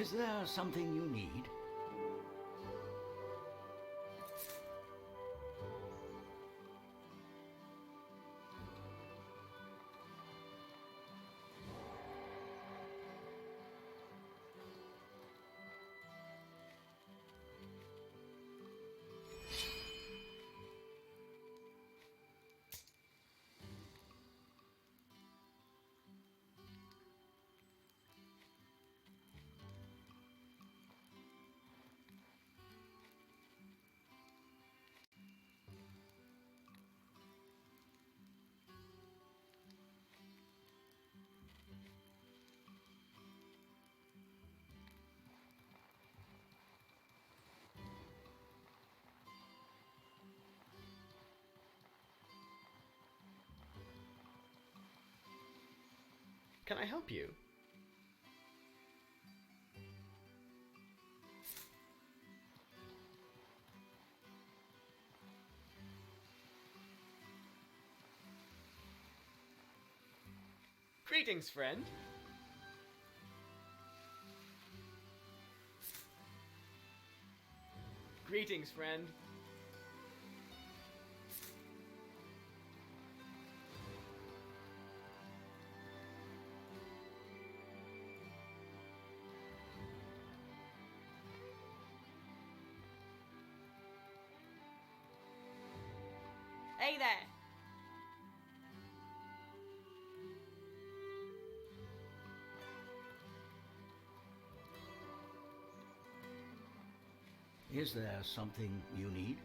Is there something you need? Can I help you? Greetings, friend. Greetings, friend. Hey there! Is there something you need?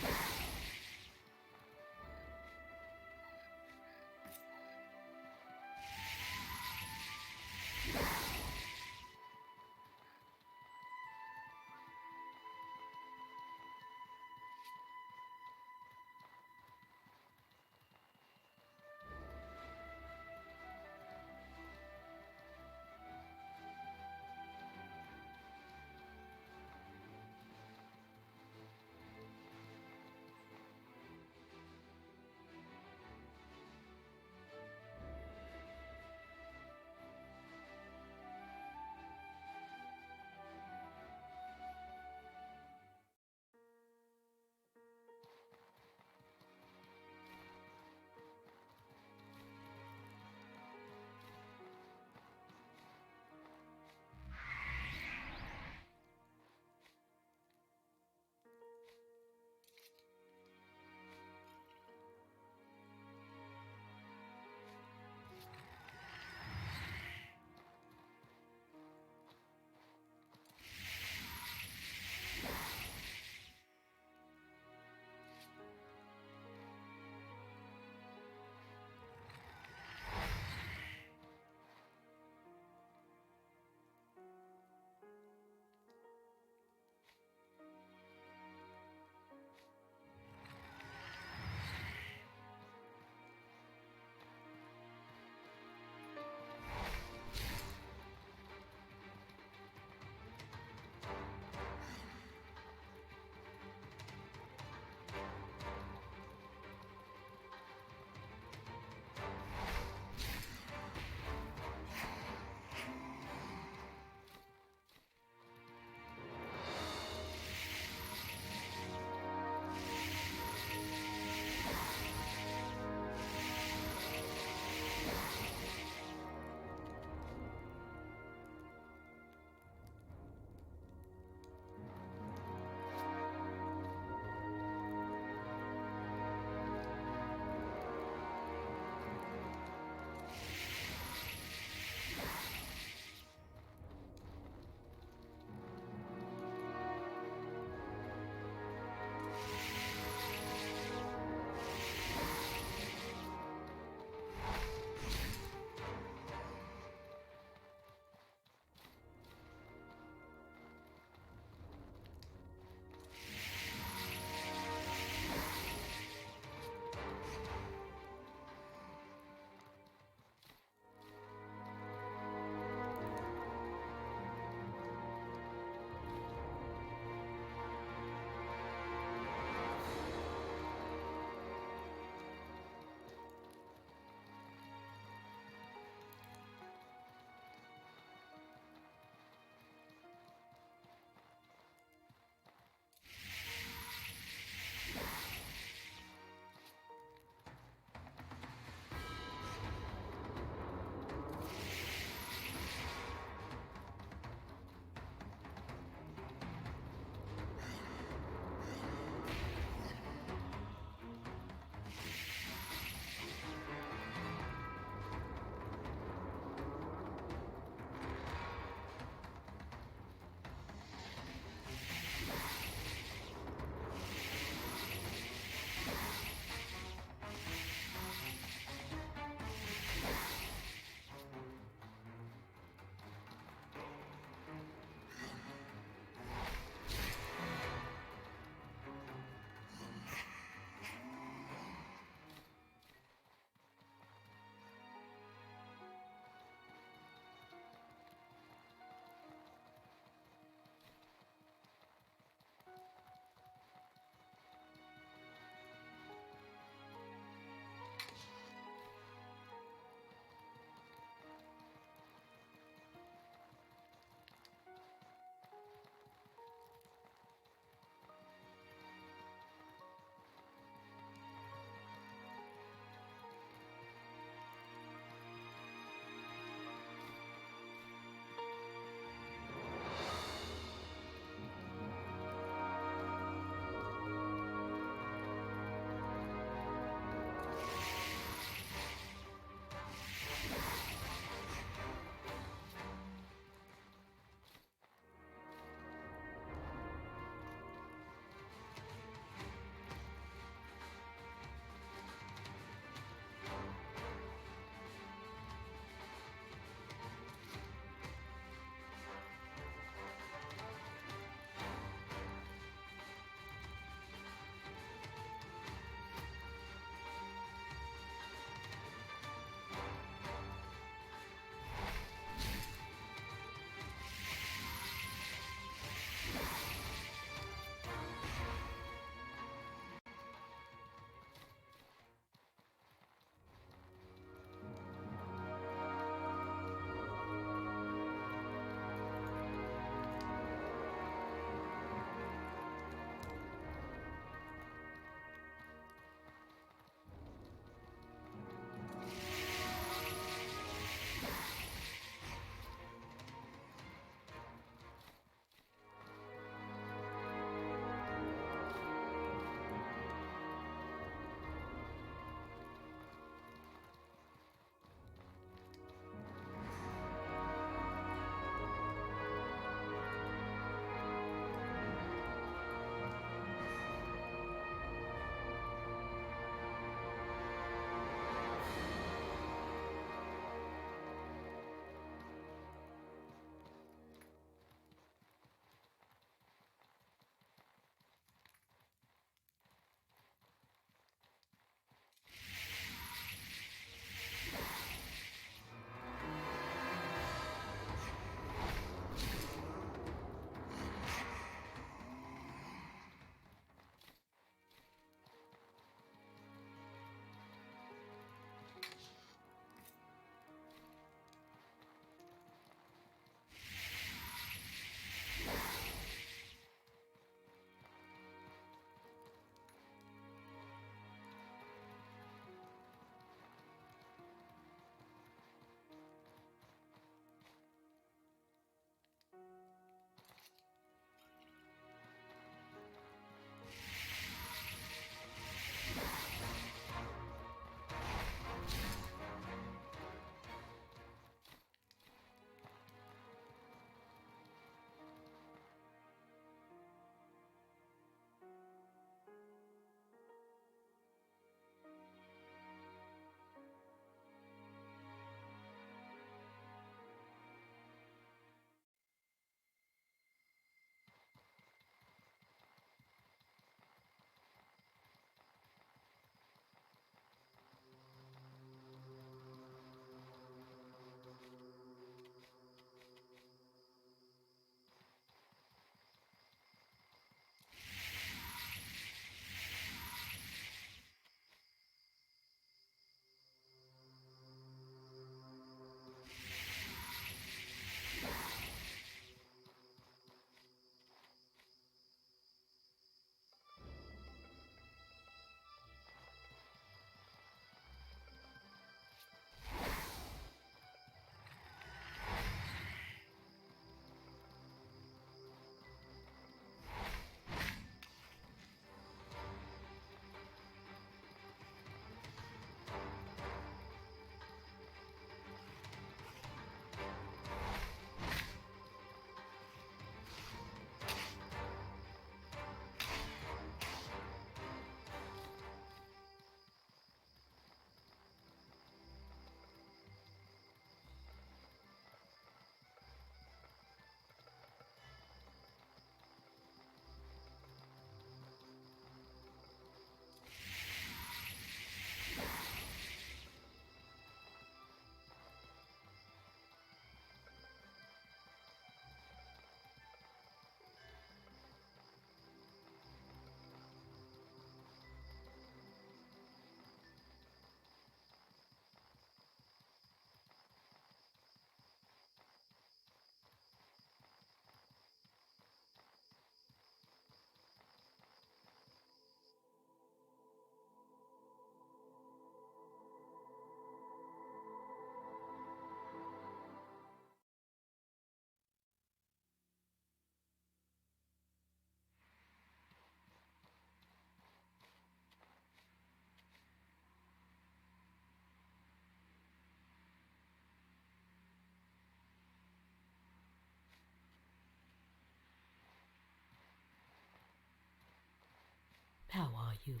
How are you?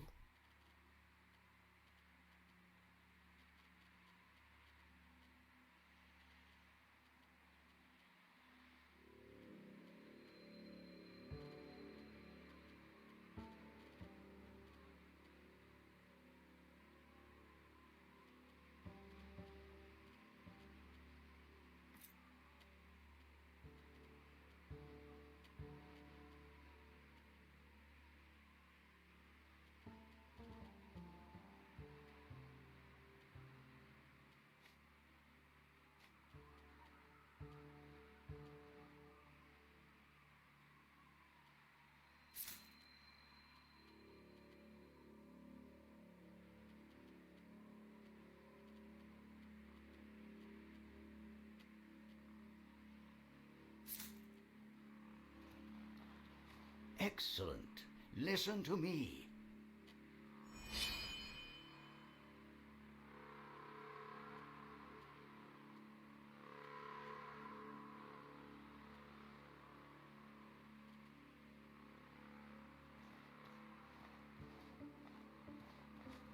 Excellent. Listen to me.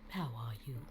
How are you?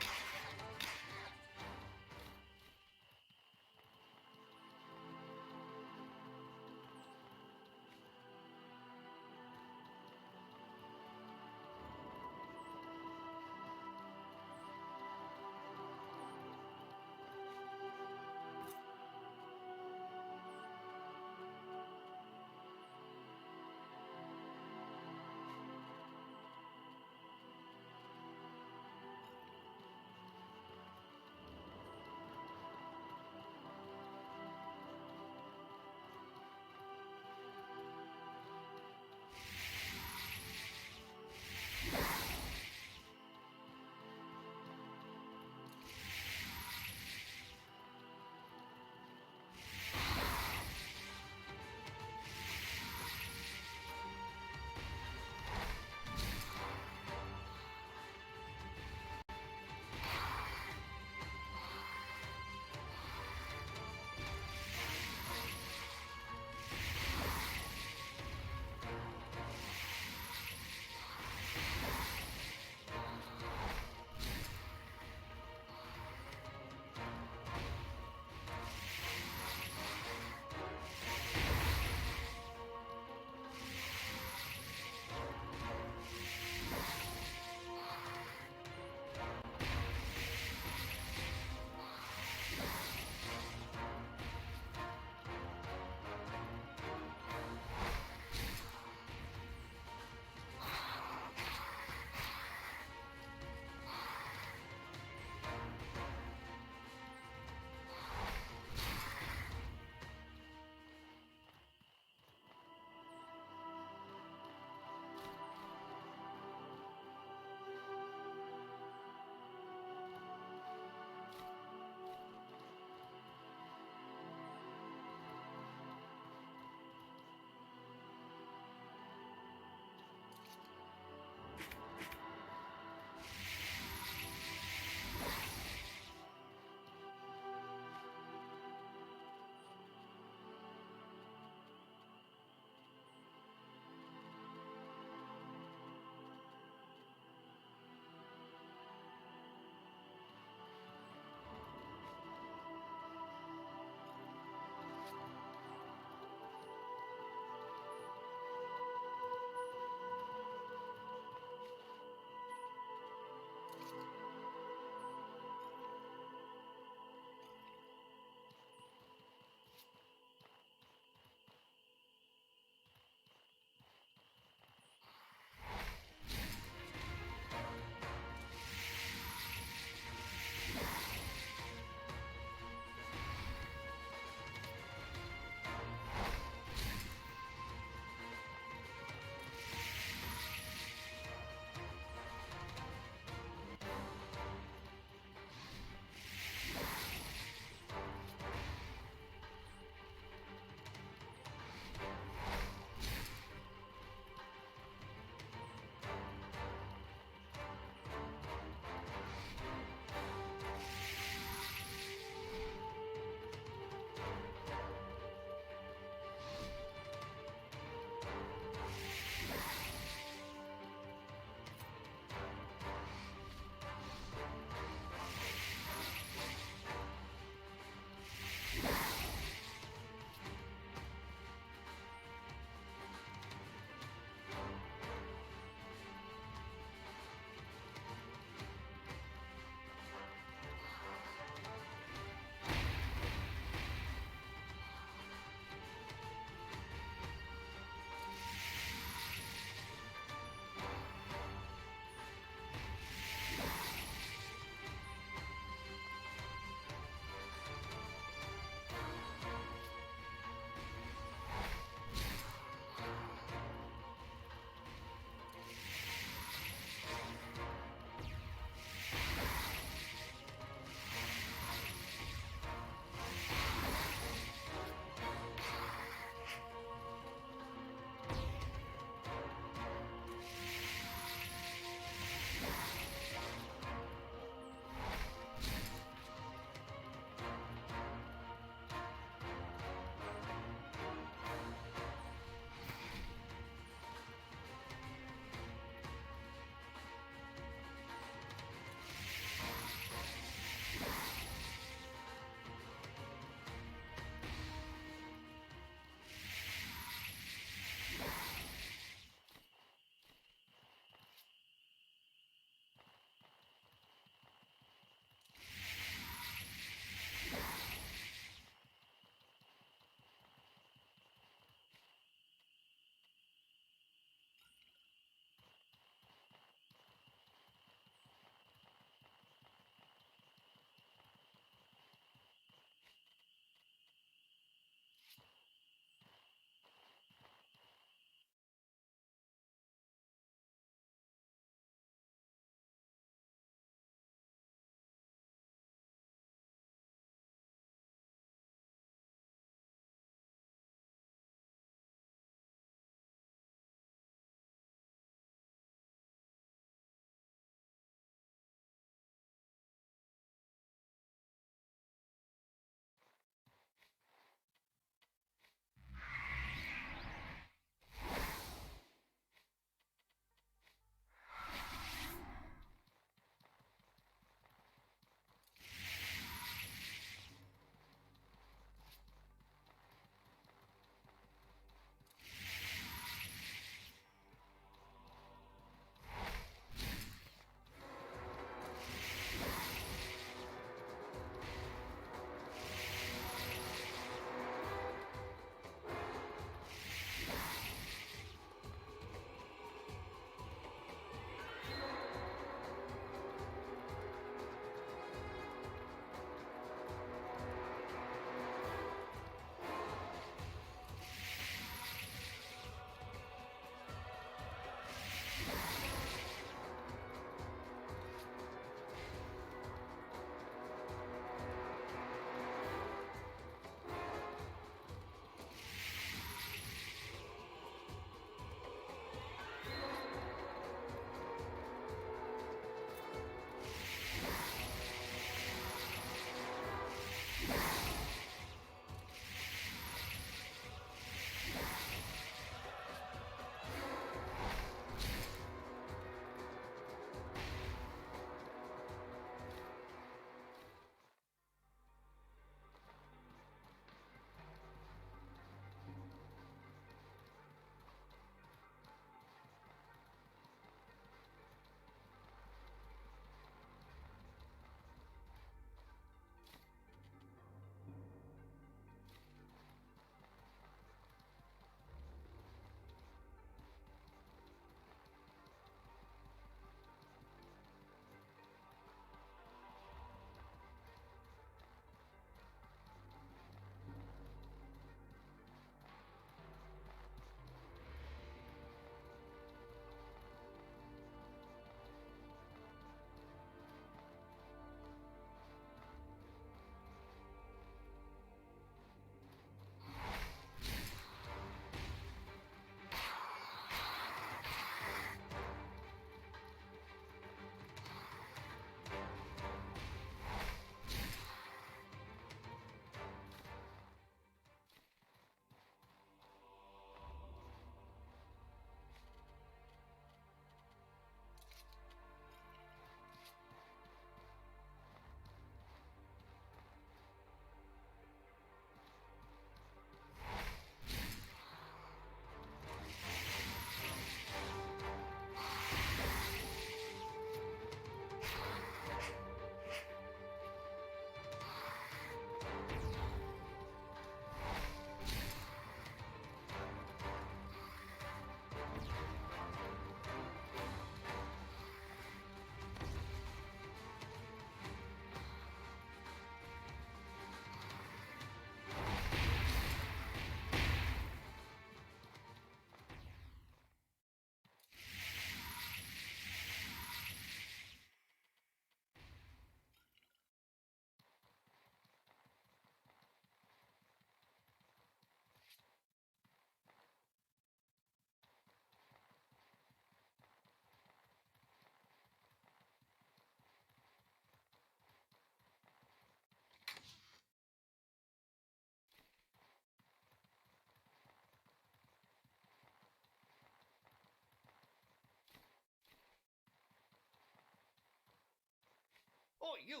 you!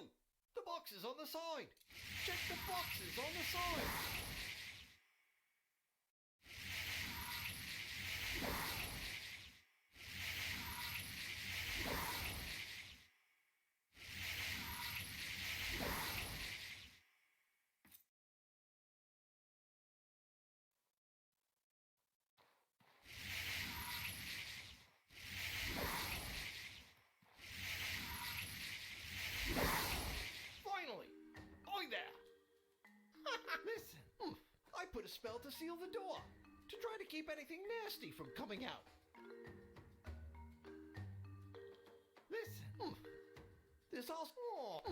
The box is on the side! Check the boxes on the side! Finally! Oi there! Listen, I put a spell to seal the door, to try to keep anything nasty from coming out. Listen, this also,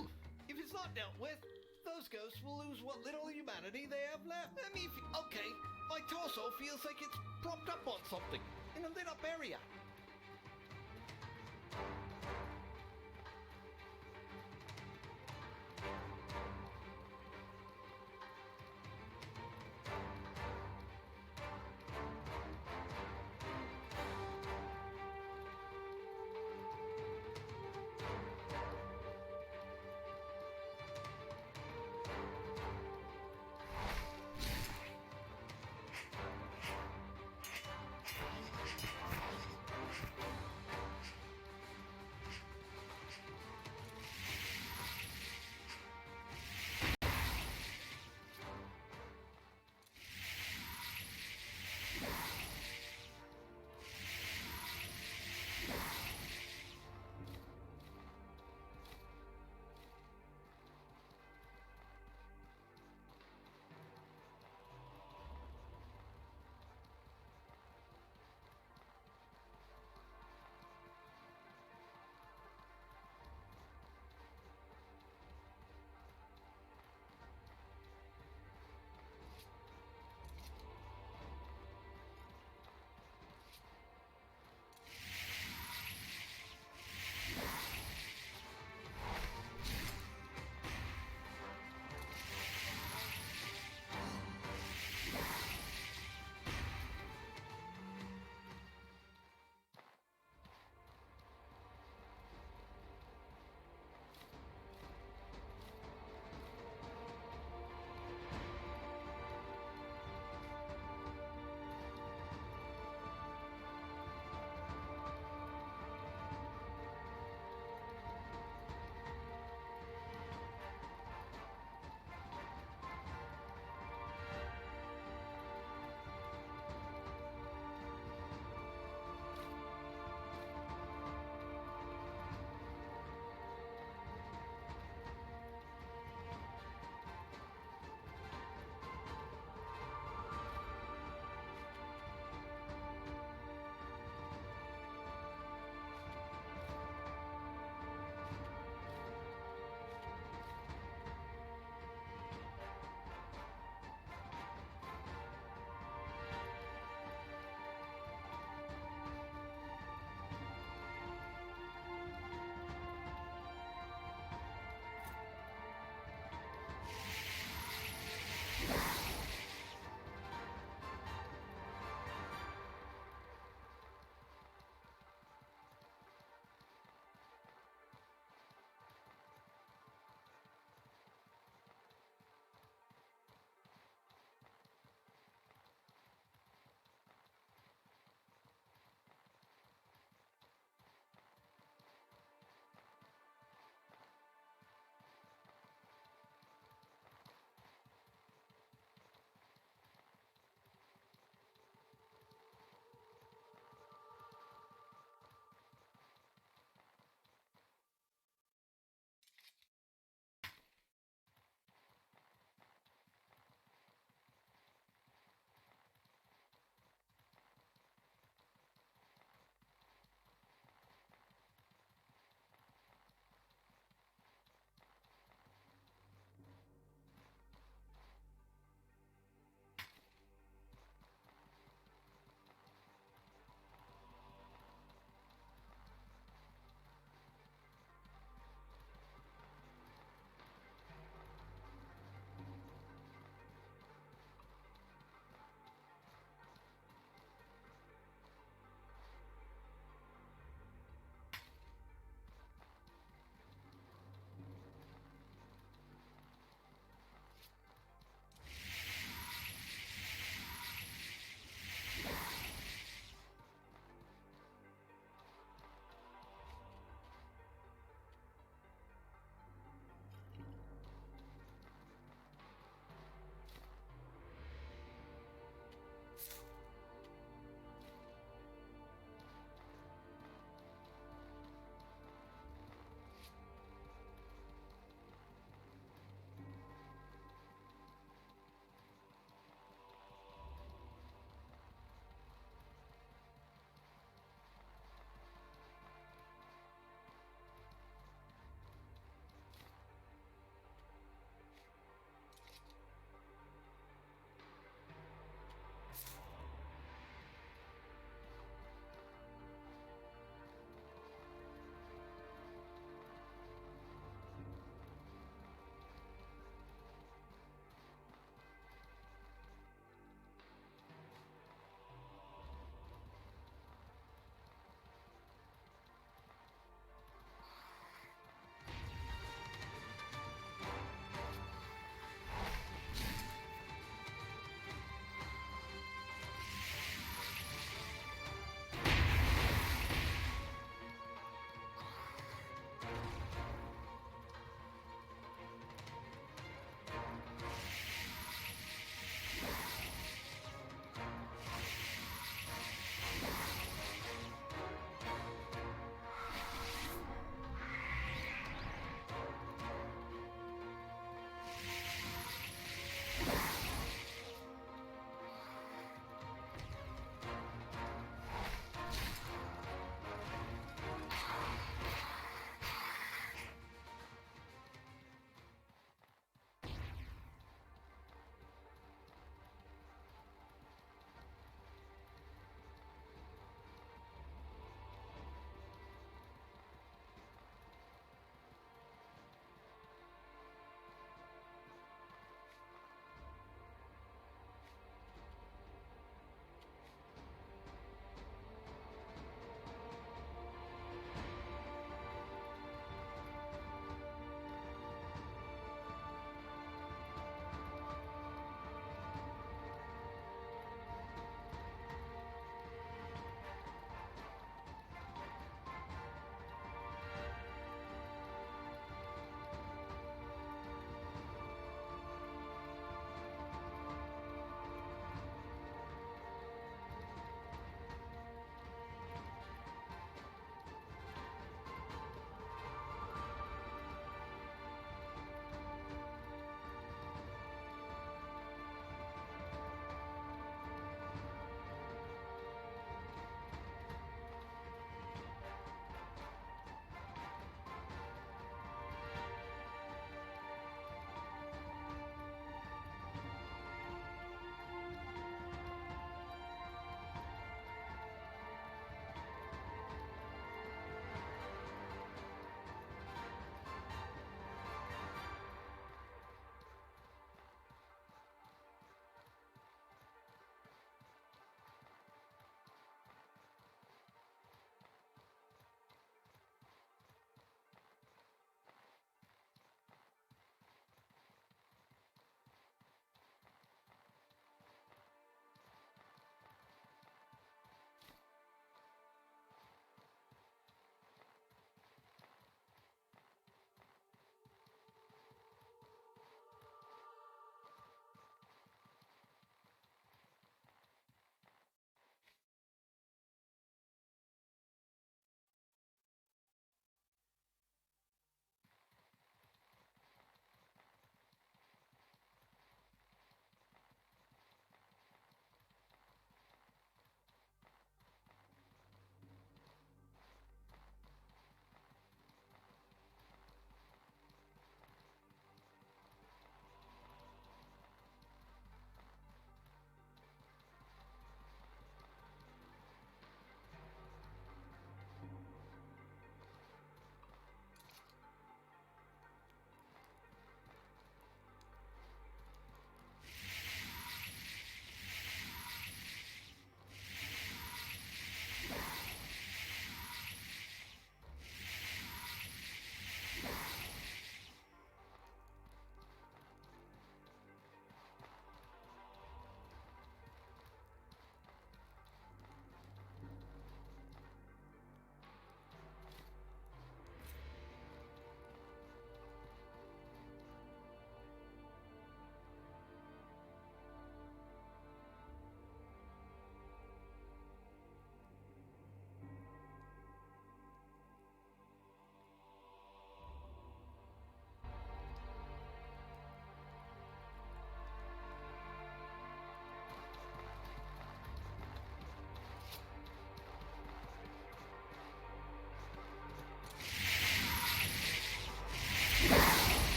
if it's not dealt with, those ghosts will lose what little humanity they have left. Let me, okay, my torso feels like it's propped up on something, in a lit up area.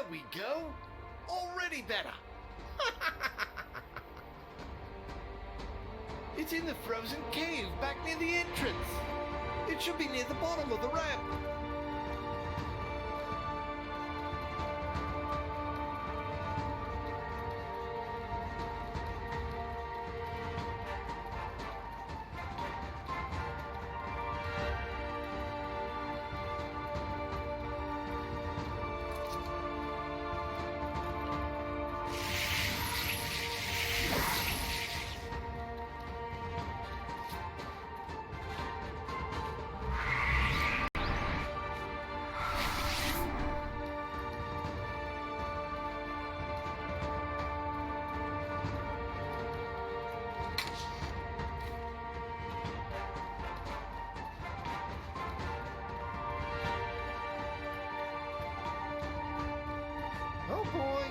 we go. Already better. It's in the frozen cave back near the entrance. It should be near the bottom of the ramp. Oh boy.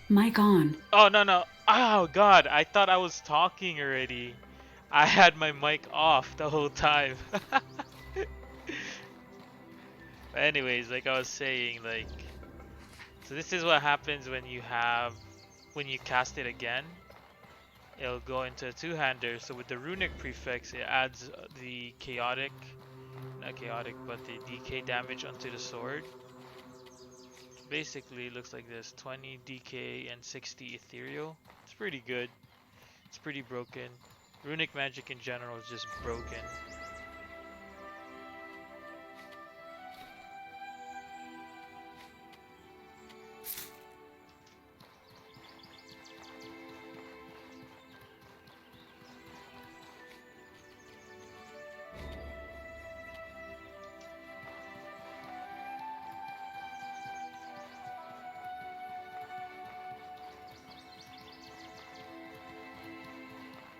Mic on. Oh, no, no. Oh, God. I thought I was talking already. I had my mic off the whole time. Anyways, like I was saying, like, so this is what happens when you cast it again. It'll go into a two-hander. So with the runic prefix, it adds the not chaotic, but the DK damage onto the sword. Basically, it looks like this: 20 DK and 60 ethereal. It's pretty good. It's pretty broken. Runic magic in general is just broken.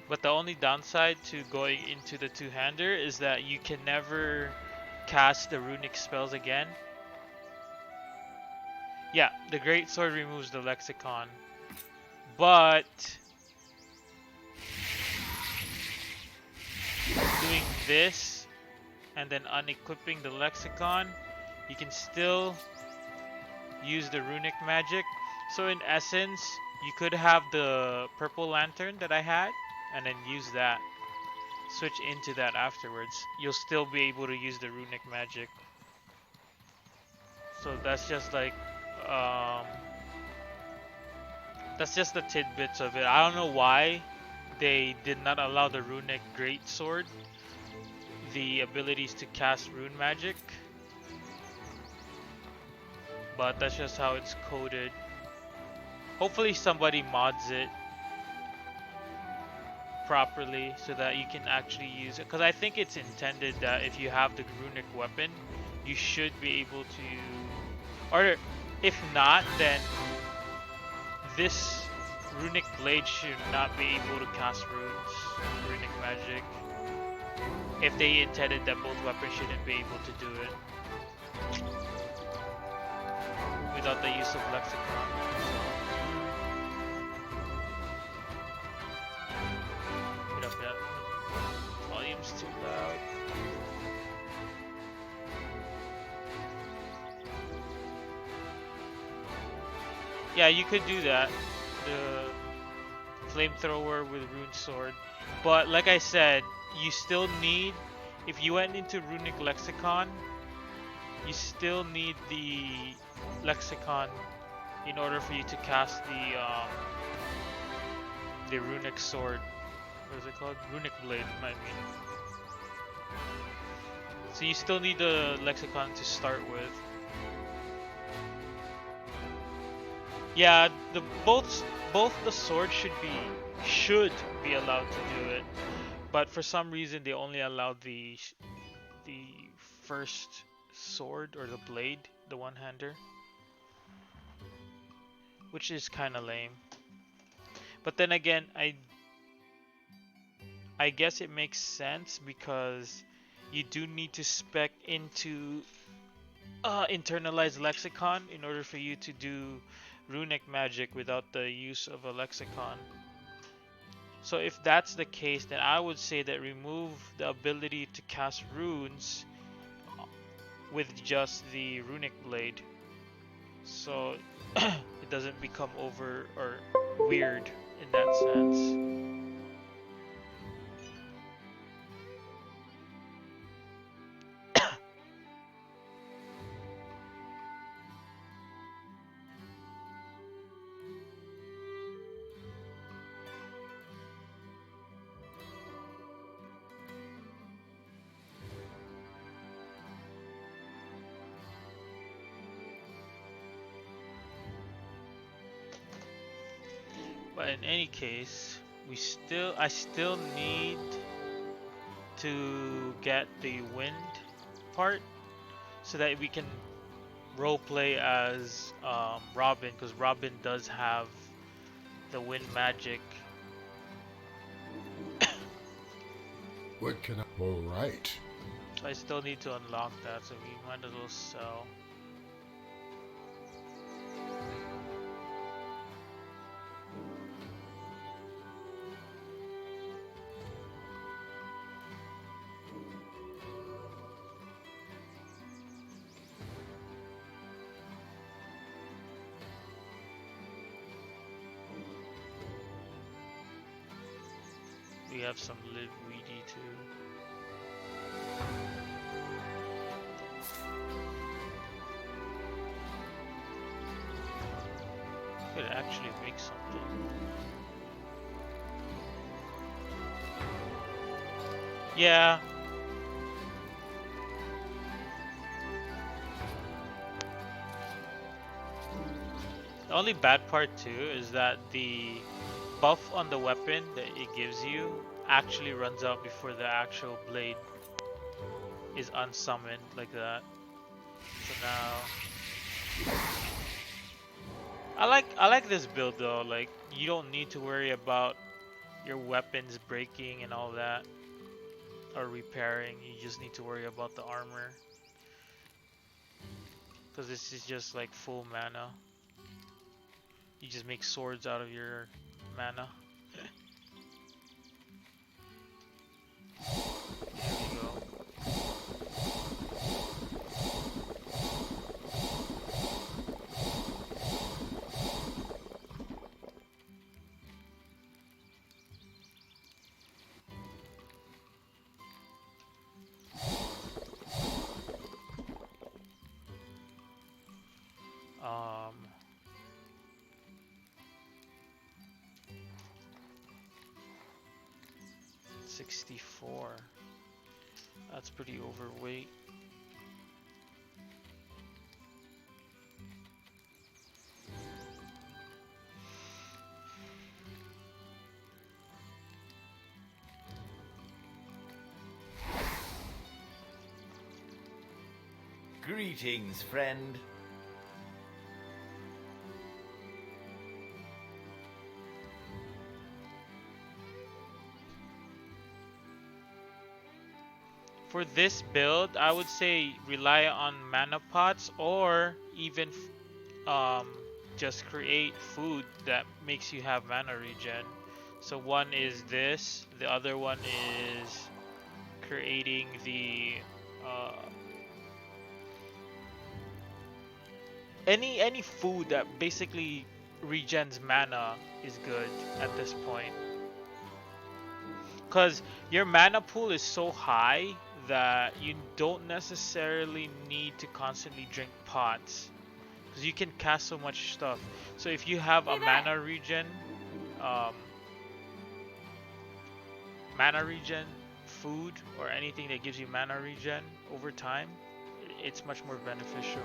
But the only downside to going into the two-hander is that you can never cast the runic spells again. Yeah, the Great Sword removes the lexicon, but doing this and then unequipping the lexicon, you can still use the runic magic So in essence, you could have the purple lantern that I had, and then use that. Switch into that afterwards. You'll still be able to use the runic magic. So that's just like, that's just the tidbits of it. I don't know why they did not allow the runic greatsword the abilities to cast rune magic, but that's just how it's coded. Hopefully somebody mods it properly so that you can actually use it, because I think it's intended that if you have the runic weapon, you should be able to, or if not, then this runic blade should not be able to cast runic magic, if they intended that both weapons shouldn't be able to do it without the use of lexicon. Get up that volume's too loud. Yeah, you could do that. The flamethrower with rune sword. But like I said, you still need, if you went into runic lexicon, you still need the lexicon in order for you to cast the runic sword. What is it called? Runic blade, I mean. So you still need the lexicon to start with. Yeah, both the swords should be allowed to do it, but for some reason they only allowed the first sword, or the blade, the one-hander, which is kind of lame. But then again, I guess it makes sense because you do need to spec into internalized lexicon in order for you to do runic magic without the use of a lexicon. So if that's the case, then I would say that remove the ability to cast runes with just the runic blade, so it doesn't become over or weird in that sense. But in any case, I still need to get the wind part so that we can roleplay as Robin, because Robin does have the wind magic. What can I? All right. So I still need to unlock that, so we might as well sell. We have some live weedy too. Could actually make something. Yeah. The only bad part too is that the buff on the weapon that it gives you actually runs out before the actual blade is unsummoned like that. So now I like this build though. Like, you don't need to worry about your weapons breaking and all that, or repairing. You just need to worry about the armor, because this is just like full mana. You just make swords out of your mana. There we go. 64. That's pretty overweight. Greetings, friend. For this build, I would say rely on mana pots or even just create food that makes you have mana regen. So one is this, the other one is creating the any food that basically regens mana is good at this point. Because your mana pool is so high that you don't necessarily need to constantly drink pots. Because you can cast so much stuff. So if you have a mana regen food or anything that gives you mana regen over time, it's much more beneficial.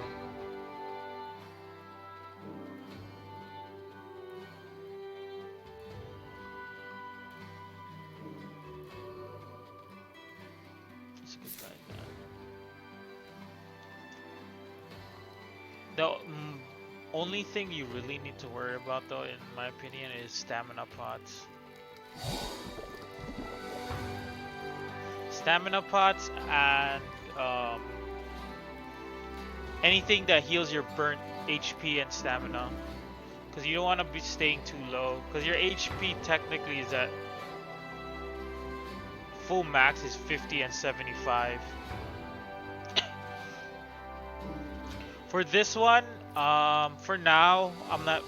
The only thing you really need to worry about, though, in my opinion, is stamina pots. Stamina pots and anything that heals your burnt HP and stamina. Because you don't want to be staying too low. Because your HP technically is at full max is 50 and 75. For this one, for now, I'm not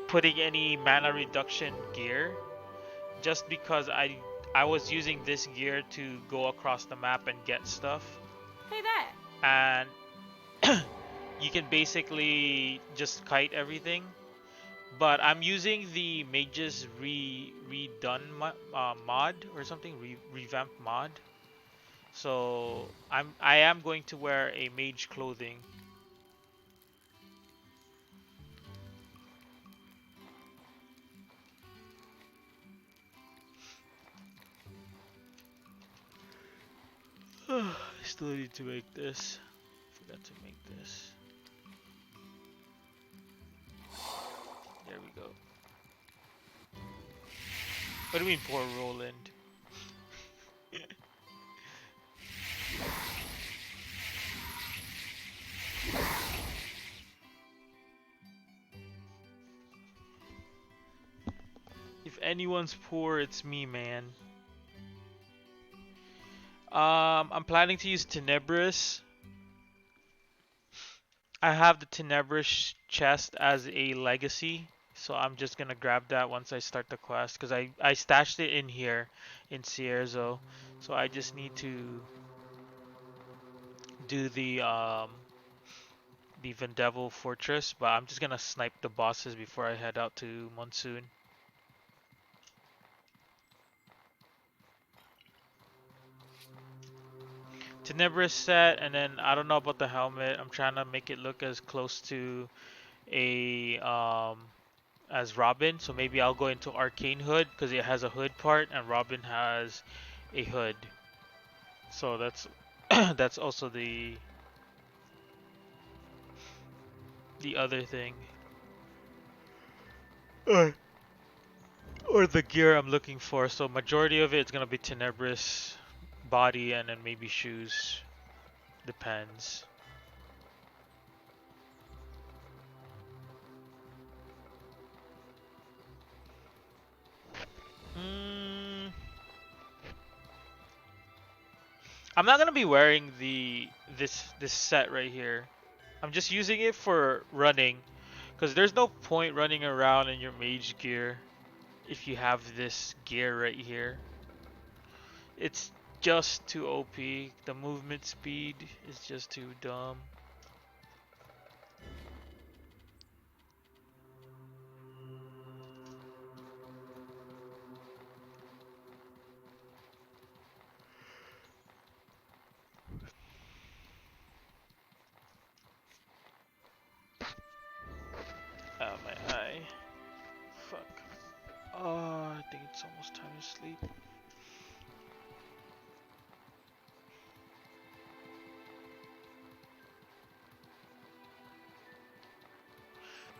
putting any mana reduction gear, just because I was using this gear to go across the map and get stuff. Hey there. And you can basically just kite everything. But I'm using the Mage's redone mod or something, revamped mod. So I am going to wear a mage clothing. I still need to make this. Forgot to make this. There we go. What do you mean, poor Roland? If anyone's poor, it's me, man. I'm planning to use Tenebris. I have the Tenebris chest as a legacy, so I'm just gonna grab that once I start the quest, because I stashed it in here in Cierzo, so I just need to do the Vendevil Fortress, but I'm just gonna snipe the bosses before I head out to Monsoon. Tenebris set, and then I don't know about the helmet. I'm trying to make it look as close to a as Robin, so maybe I'll go into Arcane Hood because it has a hood part and Robin has a hood. So that's that's also the other thing. Or the gear I'm looking for. So majority of it's gonna be Tenebris body and then maybe shoes. Depends. I'm not gonna be wearing this set right here. I'm just using it for running, because there's no point running around in your mage gear if you have this gear right here. It's just too OP. The movement speed is just too dumb. Oh, my eye. Fuck. Oh, I think it's almost time to sleep.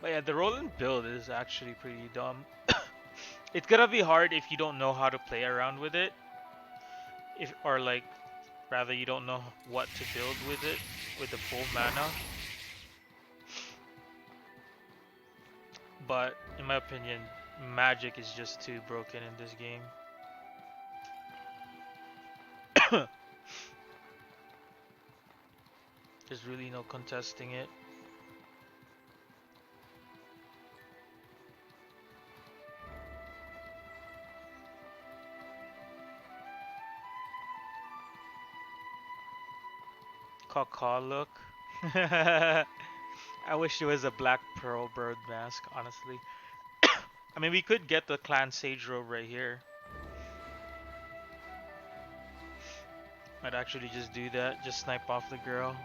But yeah, the Roland build is actually pretty dumb. It's gonna be hard if you don't know how to play around with it. If or like rather you don't know what to build with it with the full mana. But in my opinion, magic is just too broken in this game. There's really no contesting it. Caw look. I wish it was a black pearl bird mask, honestly. I mean, we could get the clan sage robe right here. I'd actually just do that, just snipe off the girl.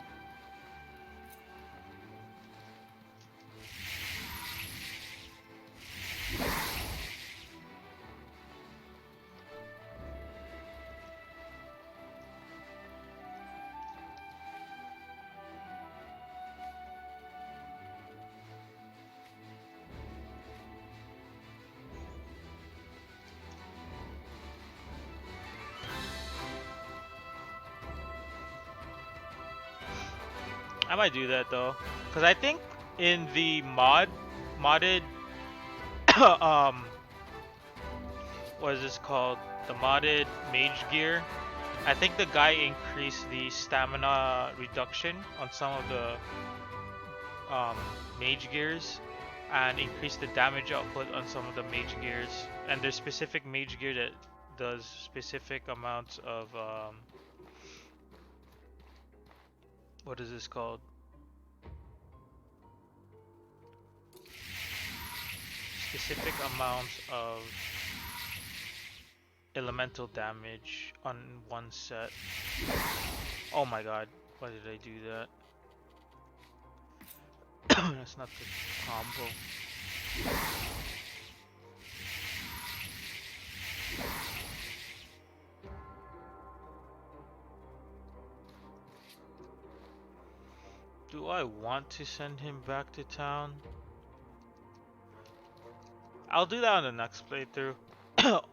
I might do that though, because I think in the modded, what is this called? The modded mage gear. I think the guy increased the stamina reduction on some of the mage gears, and increased the damage output on some of the mage gears. And there's specific mage gear that does specific amounts of what is this called? Specific amounts of elemental damage on one set. Oh my god, why did I do that? That's not the combo. Do I want to send him back to town? I'll do that on the next playthrough.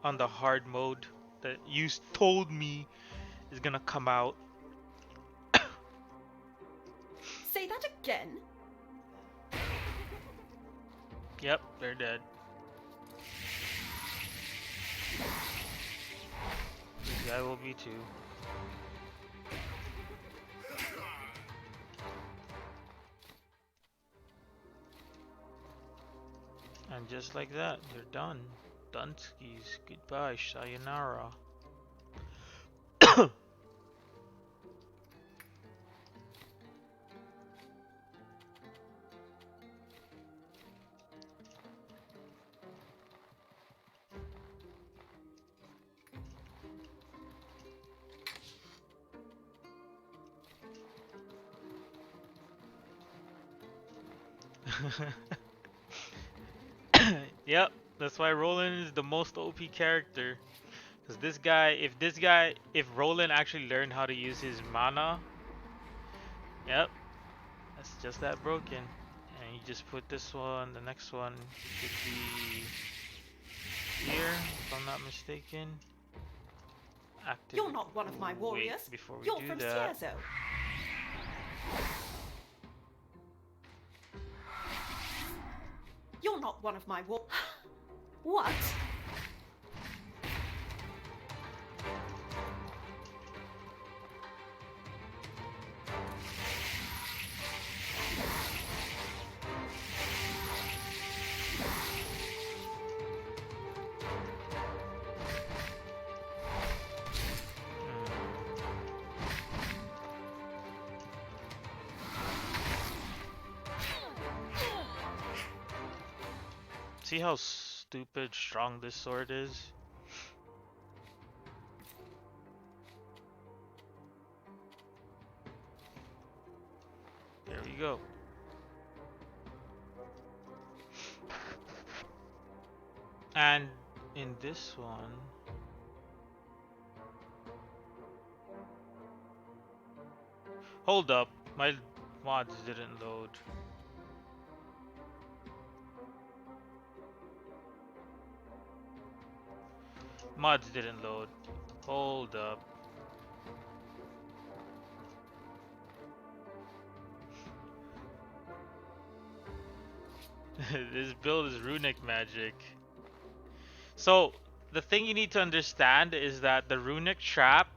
On the hard mode that you told me is gonna come out. Say that again? Yep, they're dead. This guy will be too. And just like that, you're done. Dunskies, goodbye, sayonara. Yep, that's why Roland is the most OP character. Cause this guy, if Roland actually learned how to use his mana, yep, that's just that broken. And you just put this one, the next one should be here, if I'm not mistaken. You're not one of my warriors. Wait, before we You're do from that. Sierzo. You're not one of my What? See how stupid strong this sword is? There we go. And in this one, hold up, my mods didn't load. Mods didn't load. Hold up. This build is runic magic. So the thing you need to understand is that the runic trap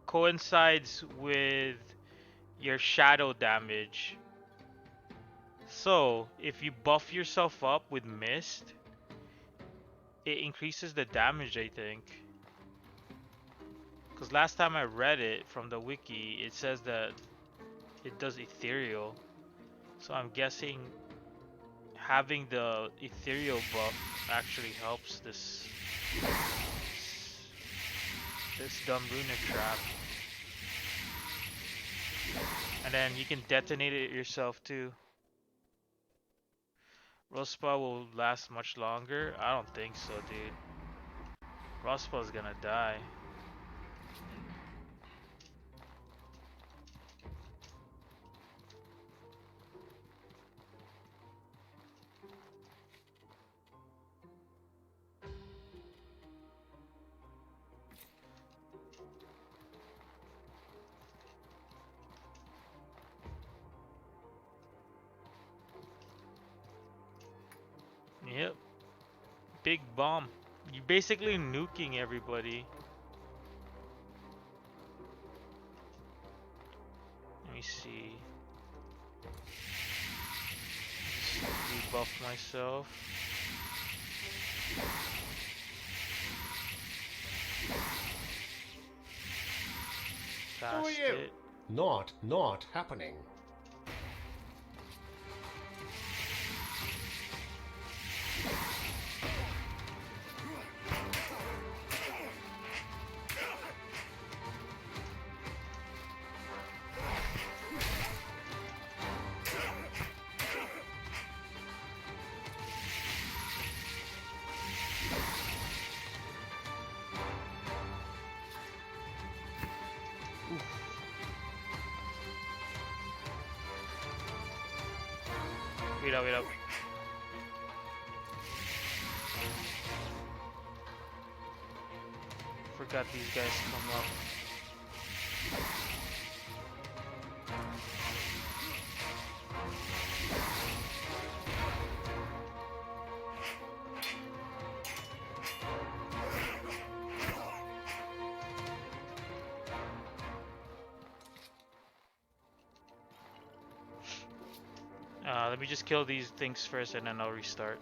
coincides with your shadow damage. So if you buff yourself up with mist, it increases the damage, I think. Because last time I read it from the wiki, it says that it does ethereal. So I'm guessing having the ethereal buff actually helps this dumb runic trap. And then you can detonate it yourself too. Rospa will last much longer? I don't think so, dude. Rospa's gonna die. Yep. Big bomb. You're basically nuking everybody. Let me see. Just debuff myself. Cast it. Not happening. Wait up. Forgot these guys come up. Let me just kill these things first and then I'll restart.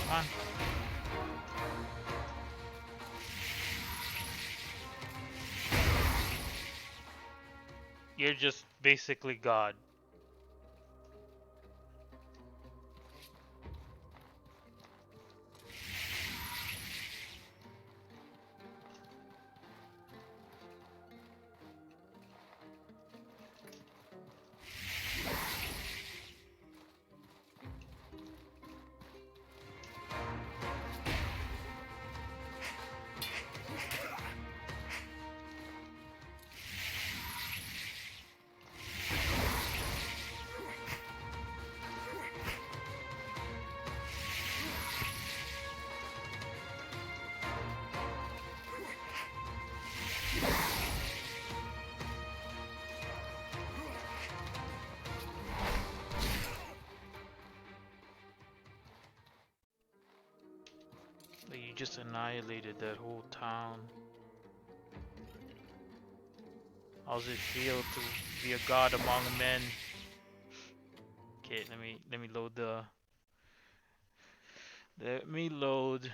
Come on. You're just basically God. You just annihilated that whole town. How's it feel to be a god among men? Okay, let me load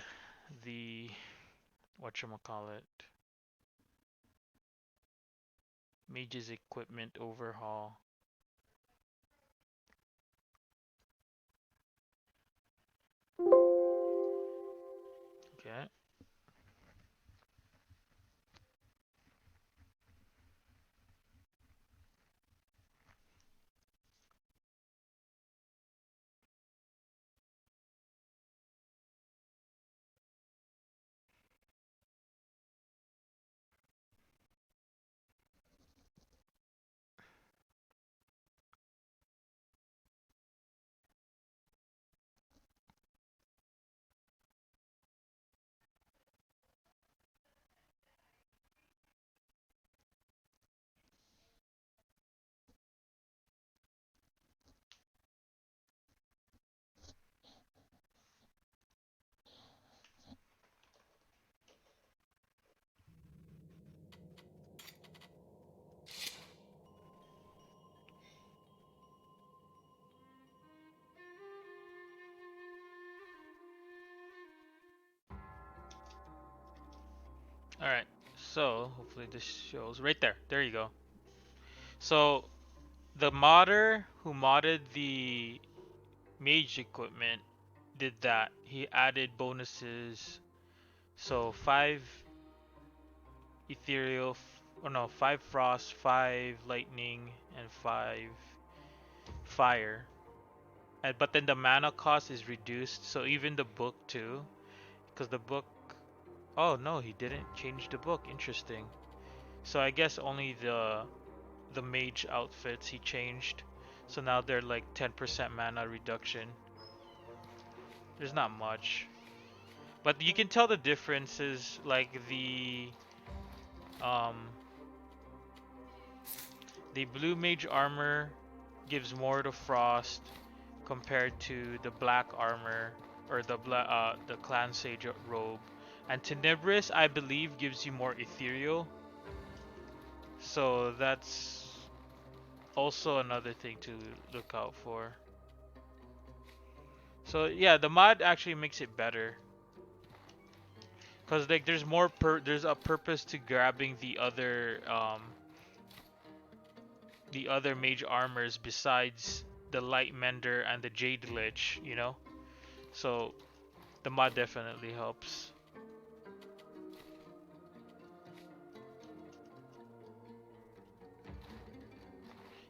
the whatchamacallit. Mage's equipment overhaul. Okay. So hopefully this shows right there. There you go. So the modder who modded the mage equipment did that. He added bonuses. So 5 ethereal, oh no, 5 frost, 5 lightning, and 5 fire. And but then the mana cost is reduced. So even the book too, because the book. Oh no, he didn't change the book. Interesting. So I guess only the mage outfits he changed. So now they're like 10% mana reduction. There's not much. But you can tell the differences, like um the blue mage armor gives more to frost compared to the black armor or the clan sage robe. And Tenebris, I believe, gives you more ethereal. So that's also another thing to look out for. So yeah, the mod actually makes it better. Cause like there's a purpose to grabbing the other mage armors besides the light mender and the jade lich, you know? So the mod definitely helps.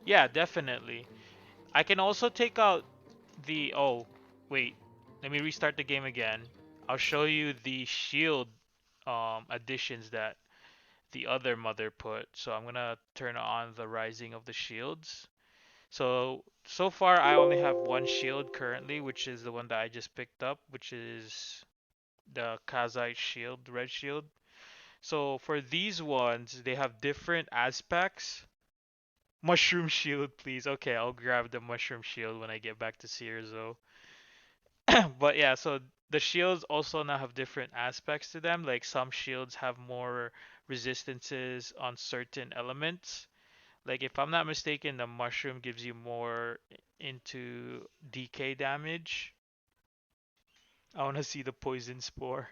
Yeah, definitely. I can also take out the wait, let me restart the game again. I'll show you the shield additions that the other mother put. So I'm gonna turn on the rising of the shields. So far I only have one shield currently, which is the one that I just picked up, which is the Kazite shield, red shield. So for these ones, they have different aspects. Mushroom shield, please. Okay, I'll grab the mushroom shield when I get back to Searzo. But yeah, so the shields also now have different aspects to them. Like some shields have more resistances on certain elements. Like if I'm not mistaken, the mushroom gives you more into DK damage. I want to see the poison spore.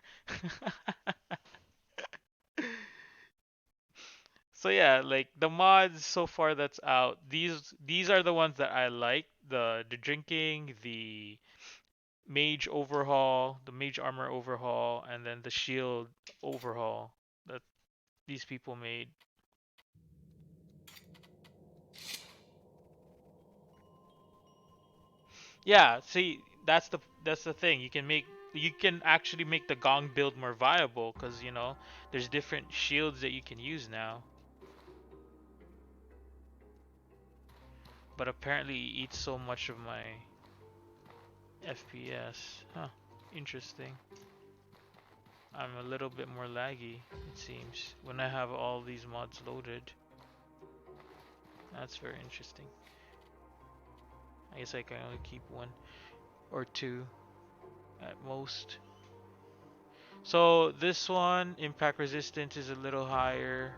So yeah, like the mods so far that's out. These are the ones that I like. The drinking, the mage overhaul, the mage armor overhaul, and then the shield overhaul that these people made. Yeah, see, that's the thing. You can actually make the gong build more viable because you know there's different shields that you can use now. But apparently it eats so much of my FPS. Huh. Interesting. I'm a little bit more laggy, it seems, when I have all these mods loaded. That's very interesting. I guess I can only keep one or two at most. So this one, impact resistance is a little higher.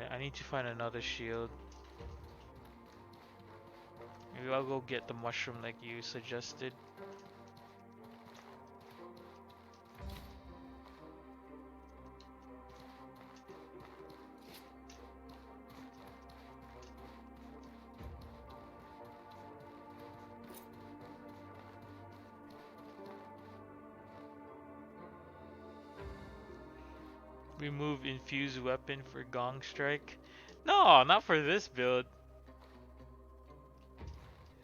I need to find another shield. Maybe I'll go get the mushroom like you suggested. Remove infused weapon for Gong Strike. No, not for this build.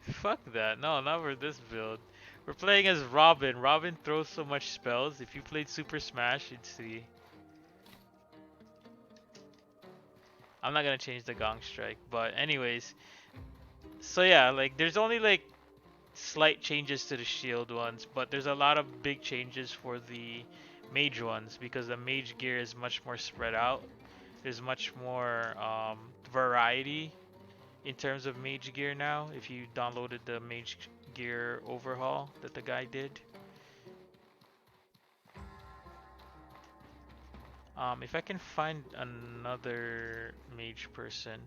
Fuck that. No, not for this build. We're playing as Robin. Robin throws so much spells. If you played Super Smash, you'd see. I'm not gonna change the Gong Strike, but anyways. So yeah, like there's only like slight changes to the shield ones, but there's a lot of big changes for the mage ones because the mage gear is much more spread out. There's much more variety in terms of mage gear now if you downloaded the mage gear overhaul that the guy did. If I can find another mage person.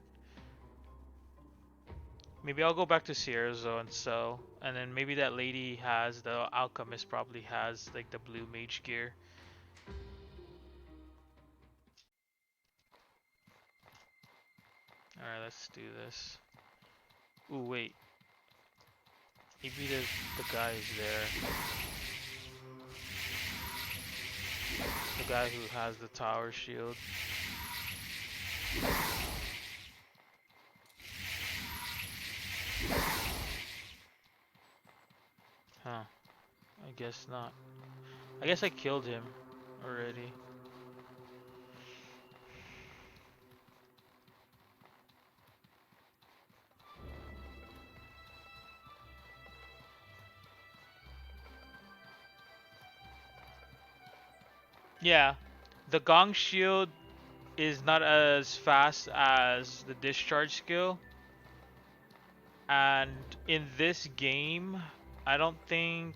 Maybe I'll go back to Sierra Zone, so, and then maybe that lady has, the alchemist probably has like the blue mage gear. Alright, let's do this. Ooh, wait. Maybe the guy is there. The guy who has the tower shield. Huh. I guess not. I guess I killed him already. Yeah, the gong shield is not as fast as the discharge skill. And in this game, I don't think,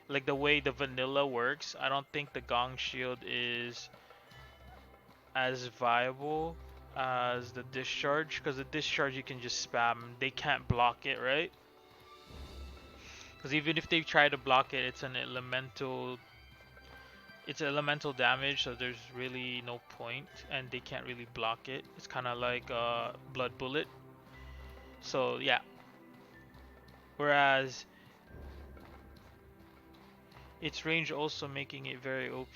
like the way the vanilla works, I don't think the gong shield is as viable as the discharge, because the discharge you can just spam, they can't block it, right? Because even if they try to block it, it's elemental damage, so there's really no point, and they can't really block it. It's kind of like a blood bullet. So yeah. Whereas its range also making it very OP.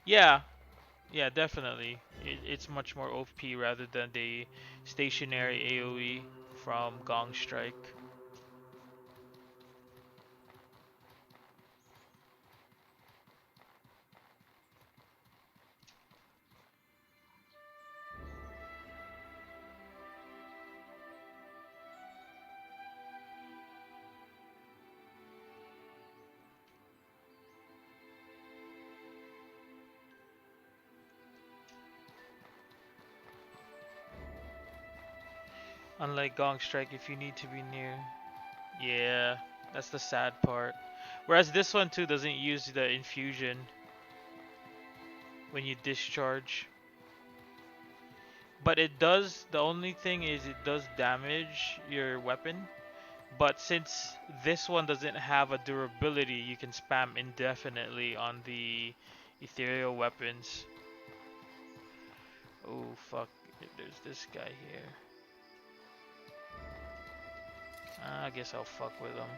Yeah, definitely. It's much more OP rather than the stationary AoE from Gong Strike. Unlike Gong Strike, if you need to be near. Yeah, that's the sad part. Whereas this one too doesn't use the infusion when you discharge. But it does, the only thing is it does damage your weapon. But since this one doesn't have a durability, you can spam indefinitely on the ethereal weapons. Oh fuck, there's this guy here. I guess I'll fuck with him.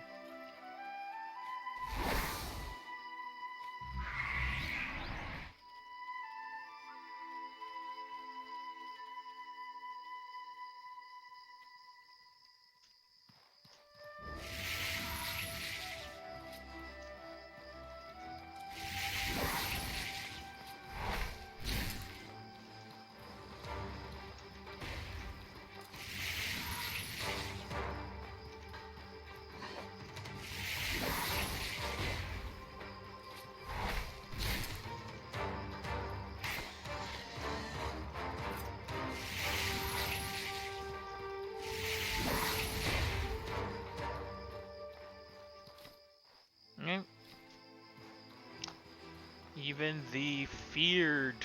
Even the feared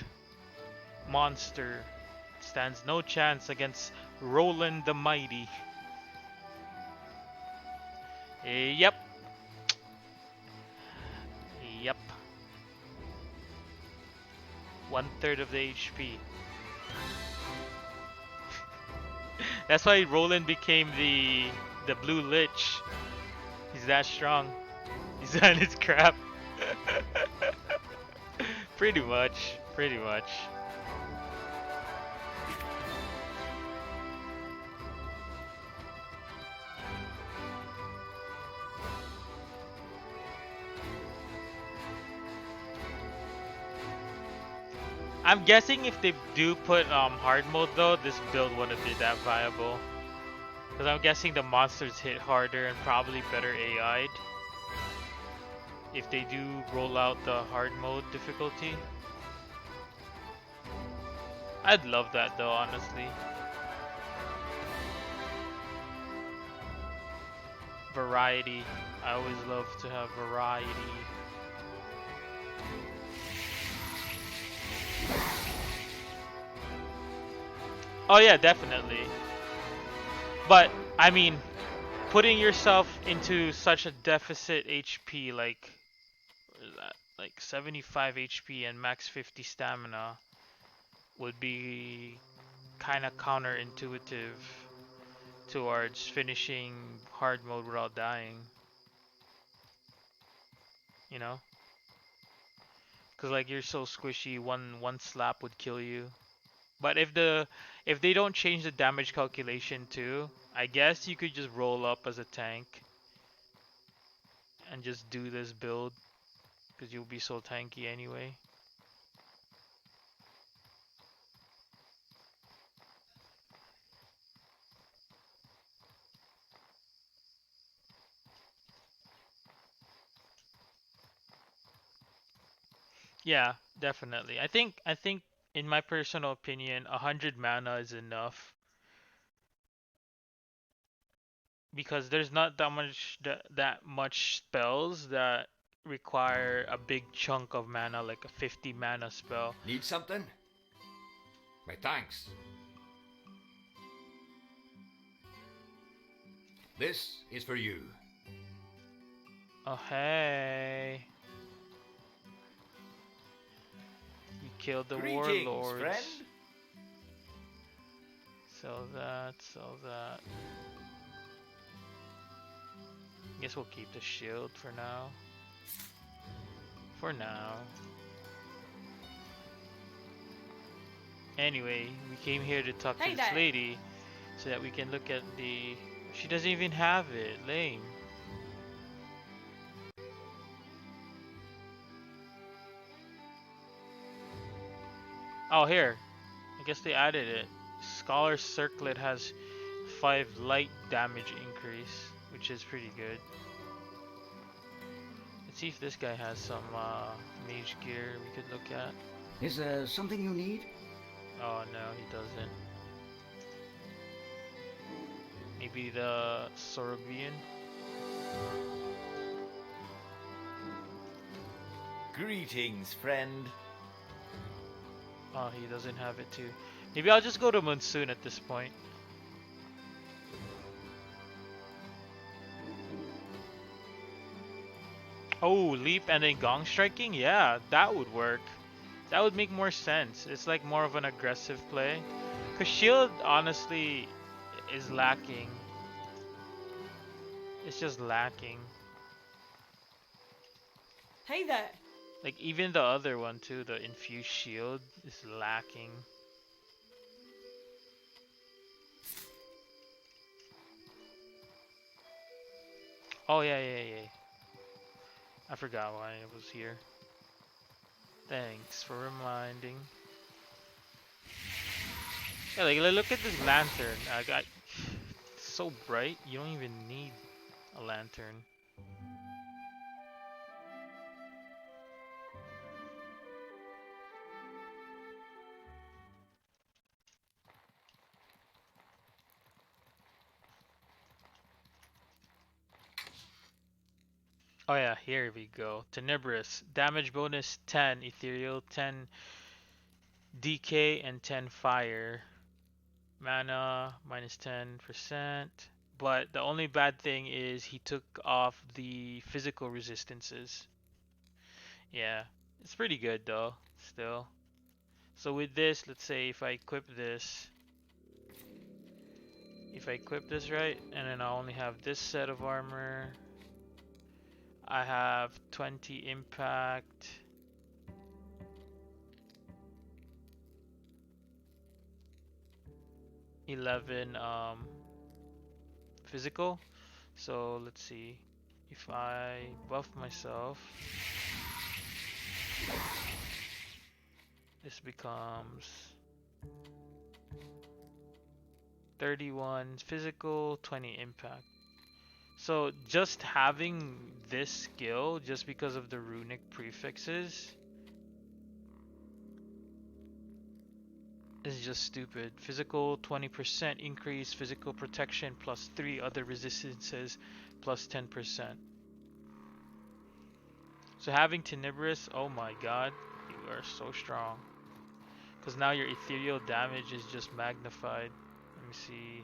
monster stands no chance against Roland the Mighty. Yep. Yep. 1/3 of the HP. That's why Roland became the Blue Lich. He's that strong. He's on his crap. Pretty much. I'm guessing if they do put hard mode though, this build wouldn't be that viable. Because I'm guessing the monsters hit harder and probably better AI'd. If they do roll out the hard mode difficulty. I'd love that though, honestly. Variety. I always love to have variety. Oh yeah, definitely. But I mean, putting yourself into such a deficit HP, like what is that? Like 75 HP and max 50 stamina would be kind of counterintuitive towards finishing hard mode without dying. You know? Cause like you're so squishy, one slap would kill you. But if they don't change the damage calculation too, I guess you could just roll up as a tank and just do this build, cause you'll be so tanky anyway. Yeah, definitely. I think in my personal opinion, 100 mana is enough because there's not that much spells that require a big chunk of mana, like a 50 mana spell. Need something? My thanks. This is for you. Oh hey, we killed the Greetings, warlords. friend. Sell that, sell that. Guess we'll keep the shield for now. For now. Anyway, we came here to talk Hey to this there. lady so that we can look at the... She doesn't even have it. Lame. Oh, here. I guess they added it. Scholar's Circlet has 5 light damage increase, which is pretty good. Let's see if this guy has some mage gear we could look at. Is there something you need? Oh no, he doesn't. Maybe the Sorobian? Greetings, friend. Oh, he doesn't have it too. Maybe I'll just go to Monsoon at this point. Oh, leap and then gong striking? Yeah, that would work. That would make more sense. It's like more of an aggressive play. Cause shield honestly is lacking. It's just lacking. Hey there. Like even the other one too, the infused shield is lacking. Oh yeah. I forgot why I was here. Thanks for reminding. Yeah, like look at this lantern. I got it's so bright. You don't even need a lantern. Oh yeah, here we go. Tenebrous. Damage bonus 10, ethereal 10, DK and 10 fire. Mana minus 10%. But the only bad thing is he took off the physical resistances. Yeah, it's pretty good though, still. So with this, let's say if I equip this, right, and then I only have this set of armor, I have 20 impact, $11 physical. So let's see if I buff myself, this becomes 31 physical, 20 impact. So just having this skill, just because of the runic prefixes, is just stupid. Physical 20% increase, physical protection plus 3 other resistances plus 10%. So having Tenebrous, oh my god, you are so strong. Because now your ethereal damage is just magnified. Let me see.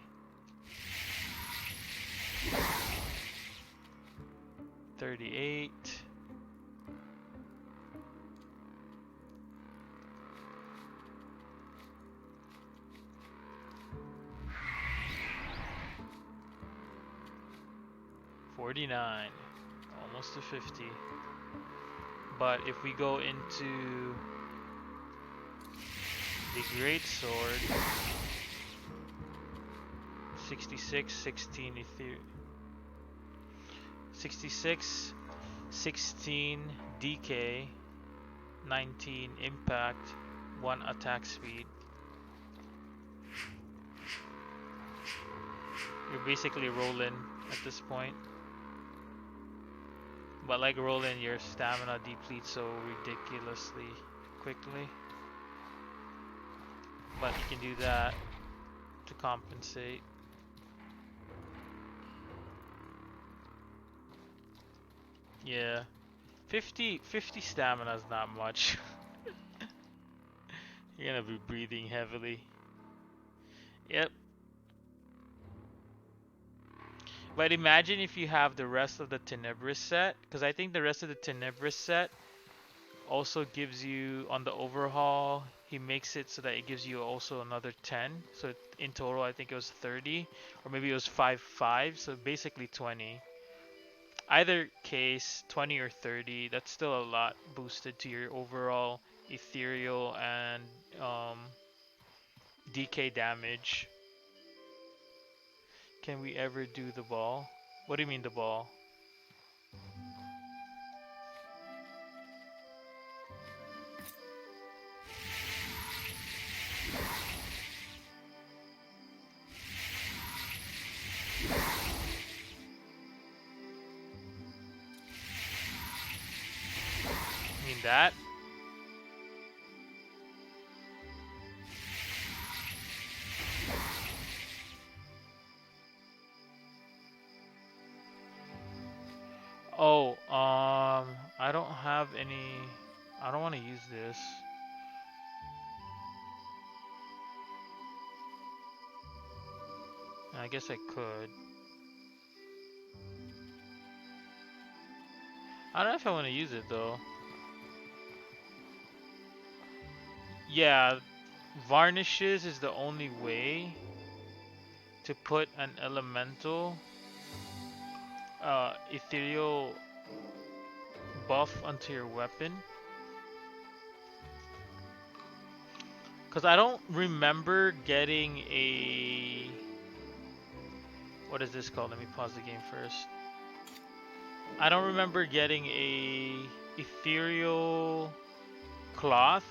38. $49, almost to 50. But if we go into the Great Sword, 66, 16 Ether, 66, 16 DK, 19 Impact, 1 attack speed. You're basically rolling at this point. But like rolling, your stamina depletes so ridiculously quickly. But you can do that to compensate. Yeah. 50 stamina is not much. You're gonna be breathing heavily. Yep. But imagine if you have the rest of the Tenebris set, because I think the rest of the Tenebris set also gives you, on the overhaul, he makes it so that it gives you also another 10. So in total I think it was 30, or maybe it was 5, so basically 20. Either case, 20 or 30, that's still a lot boosted to your overall ethereal and DK damage. Can we ever do the ball? What do you mean the ball? You mean that? Oh, I don't have any. I don't want to use this. I guess I could. I don't know if I want to use it though. Yeah, varnishes is the only way to put an elemental ethereal buff onto your weapon. Because I don't remember getting a... What is this called? Let me pause the game first. I don't remember getting a ethereal cloth.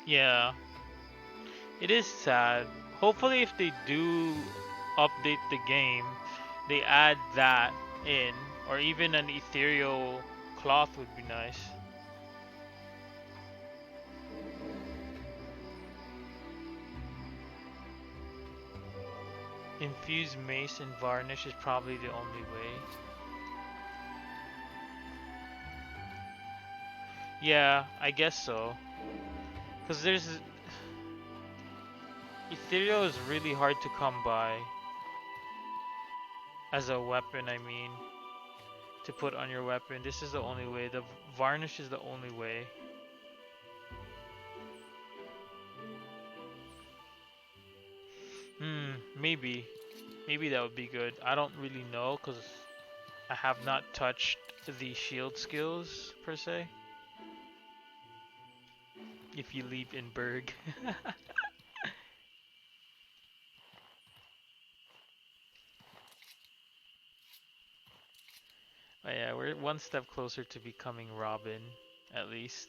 Yeah, it is sad. Hopefully if they do update the game, they add that in, or even an ethereal cloth would be nice. Infused mace and varnish is probably the only way. Yeah, I guess so. Because there's... Ethereal is really hard to come by. As a weapon, I mean. To put on your weapon. This is the only way. The varnish is the only way. Maybe. Maybe that would be good. I don't really know because I have not touched the shield skills, per se. If you leap in Berg. But yeah, we're one step closer to becoming Robin, at least.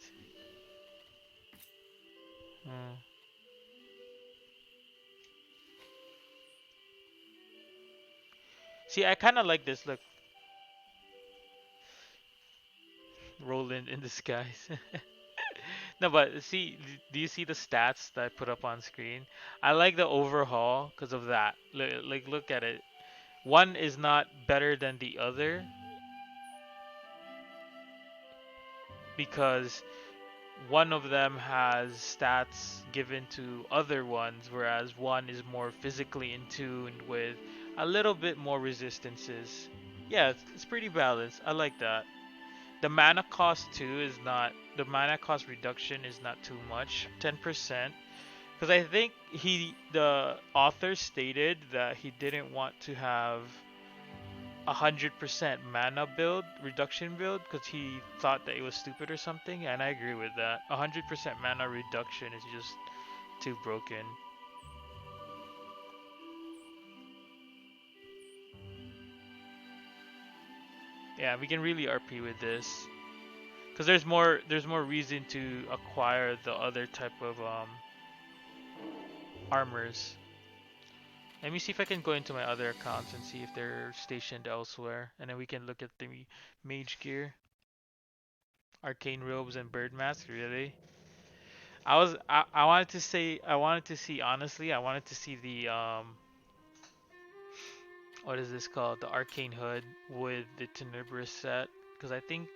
See, I kind of like this. Look, Roland in disguise. No, but see, do you see the stats that I put up on screen? I like the overhaul because of that. Like, look at it. One is not better than the other because one of them has stats given to other ones, whereas one is more physically in tune with a little bit more resistances. Yeah, it's pretty balanced. I like that. The mana cost too is not the mana cost reduction is not too much, 10%. Because I think the author stated that he didn't want to have 100% mana build, reduction build, because he thought that it was stupid or something, and I agree with that. 100% mana reduction is just too broken. Yeah, we can really RP with this. Because there's more reason to acquire the other type of armors. Let me see if I can go into my other accounts and see if they're stationed elsewhere, and then we can look at the mage gear, arcane robes, and bird mask. Really, I wanted to say honestly I wanted to see the what is this called, the arcane hood with the tenebrous set, because I think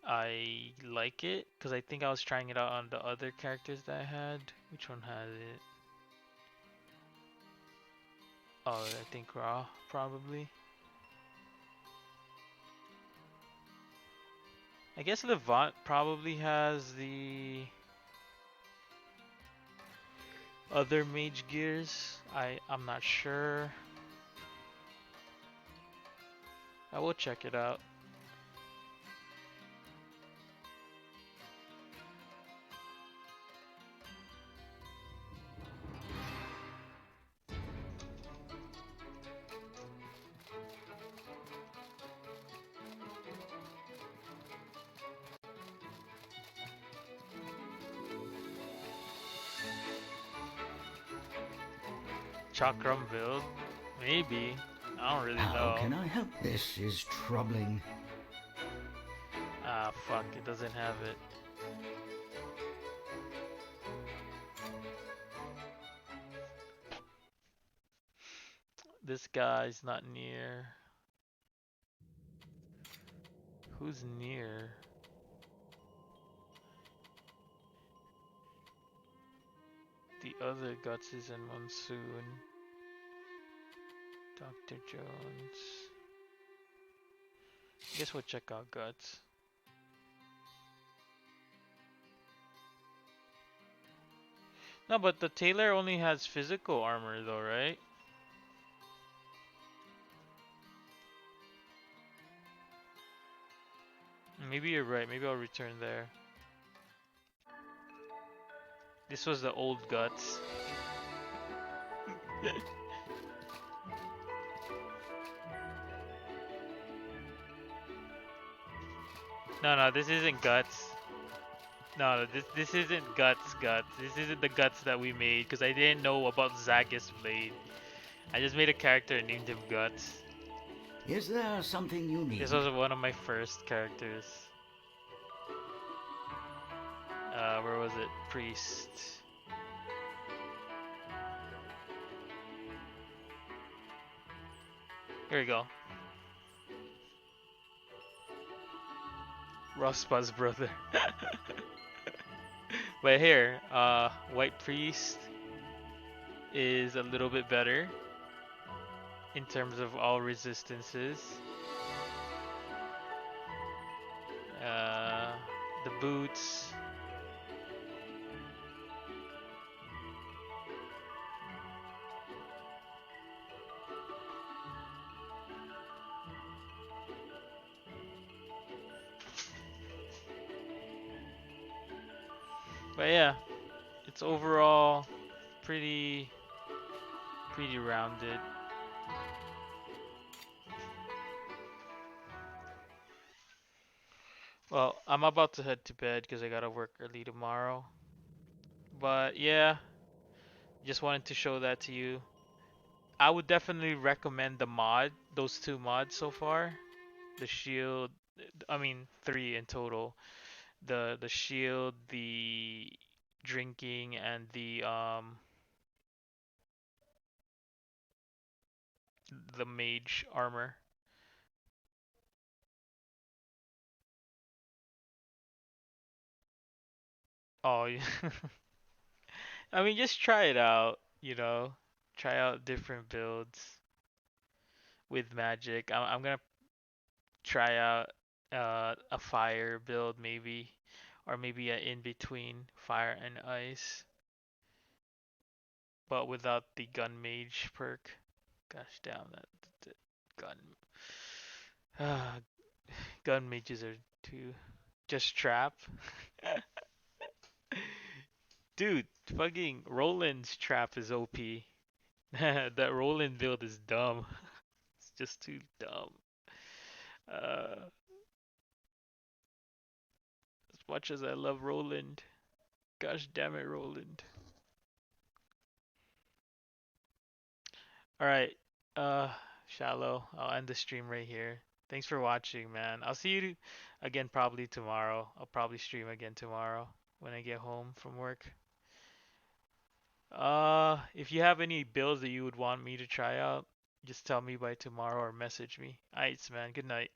I like it, because I think I was trying it out on the other characters that I had. Which one had it? Oh, I think Raw, probably. I guess Levant probably has the other mage gears. I'm not sure. I will check it out. Chakram build? Maybe. I don't really know. How can I help? This is troubling. Ah, fuck, it doesn't have it. This guy's not near. Who's near? The other Guts is in Monsoon. Dr. Jones. Guess we'll check out Guts. No, but the Tailor only has physical armor though, right? Maybe you're right. Maybe I'll return there. This was the old Guts. No, this isn't Guts. No, this isn't Guts. This isn't the Guts that we made because I didn't know about Zagus Blade. I just made a character and named him Guts. Is there something you need? This was one of my first characters. Where was it? Priest. Here we go. Rospa's brother. But here, White Priest is a little bit better in terms of all resistances. The boots. But yeah, it's overall pretty rounded. Well, I'm about to head to bed because I gotta work early tomorrow. But yeah, just wanted to show that to you. I would definitely recommend the mod, those two mods so far. The shield, I mean three in total. The shield, the drinking, and the mage armor. Oh, yeah. I mean, just try it out, you know. Try out different builds with magic. I'm gonna try out a fire build maybe, or maybe a in between fire and ice, but without the gun mage perk. Gosh damn that gun. Ah, gun mages are too just trap. Dude, fucking Roland's trap is OP. That Roland build is dumb. It's just too dumb. Uh, as much as I love Roland, gosh damn it, Roland. All right, Shallow. I'll end the stream right here. Thanks for watching, man. I'll see you again probably tomorrow. I'll probably stream again tomorrow when I get home from work. If you have any builds that you would want me to try out, just tell me by tomorrow or message me. Alright, man. Good night.